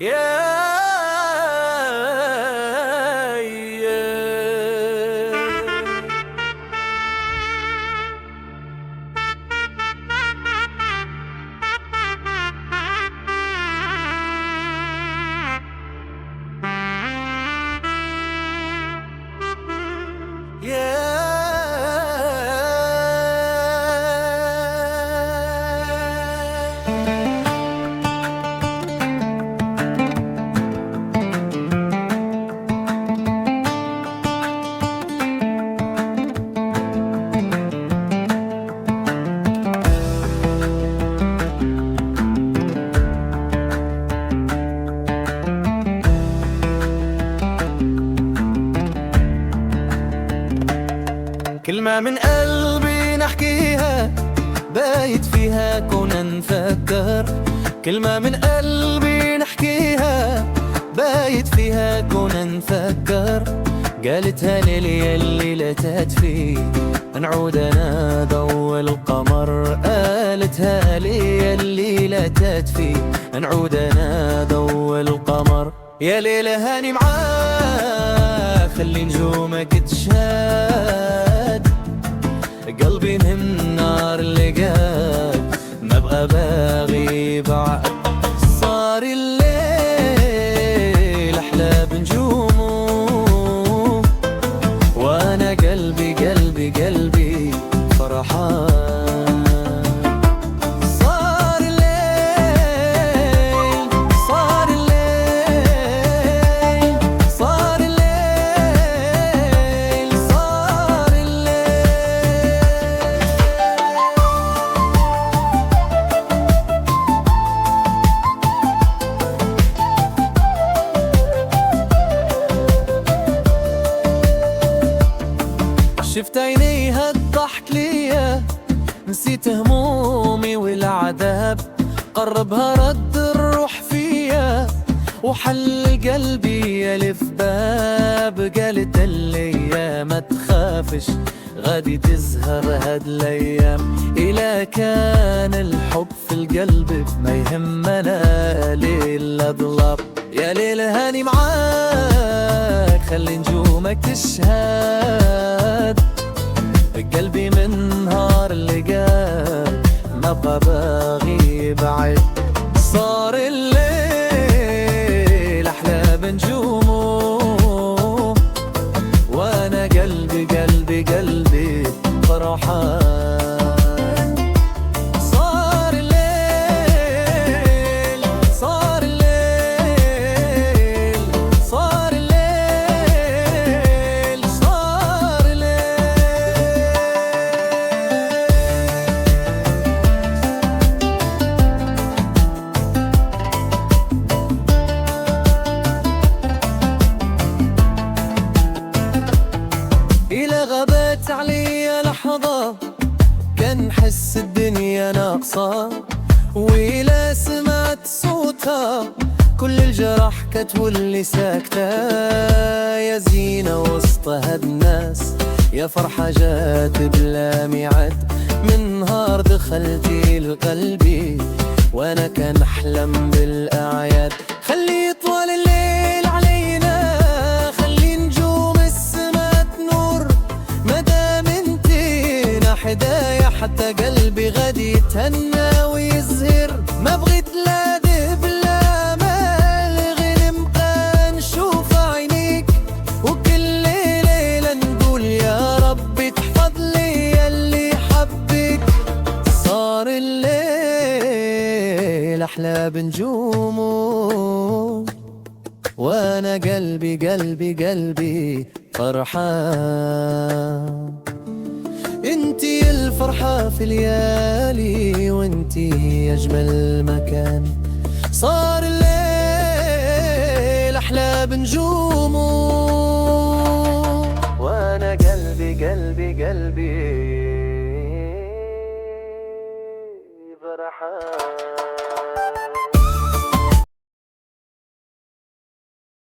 يا كلمة من قلبي نحكيها بايت فيها كنا نفكر. كلمة من قلبي نحكيها بايت فيها كنا نفكر. قالتها ليلي اللي لتات فيه نعود انا ضوء القمر. قالتها لي اللي لتات فيه نعود انا ضوء القمر. يا ليلة هاني معاك خلي نجومك تشهد. قلبي من النار اللي قاد ما بقى باغي بعد. صار الليل احلى بنجومه وانا قلبي قلبي قلبي فرحان. صار الليل صار الليل صار الليل صار الليل. شفت عينيها الضحك ليا نسيت همومي والعذاب. قربها رد الروح فيا وحل قلبي يلف باب. قالت لي ما تخافش غادي تزهر هاد الايام. إلا كان الحب في القلب ما يهمنا ليل ضلاب. يا ليل هاني معاك خلي نجومك تشهد. قلبي من نهار اللي قاد ما بقى باغي بعد. صار الليل احلى بنجومه وانا قلبي قلبي قلبي فرحان. صار الليل صار الليل صار الليل صار الليل. إلى غابت علي لحظة كان حس الدنيا ناقصة. وإلى سمعت صوتها كل الجرح كتولي ساكتة. يا زينة وسط هاد الناس يا فرحة جات بلا ميعاد. من نهار دخلتي لقلبي وانا كان احلم بالاعياد. خلي يطول الليل علينا خلي نجوم السما تنور. مدام انتينا حدايا حتى قلبي غادي يتهنى ويزهر. ما بغيت لا ذهب لا مال غير نبقى نشوف عينيك. وكل ليلة نقول يا ربي تحفظ لي اللي حبك. صار الليل احلى بنجومه وانا قلبي قلبي قلبي فرحان. انتي الفرحة في ليالي وانتي اجمل مكان. صار الليل احلى بنجومه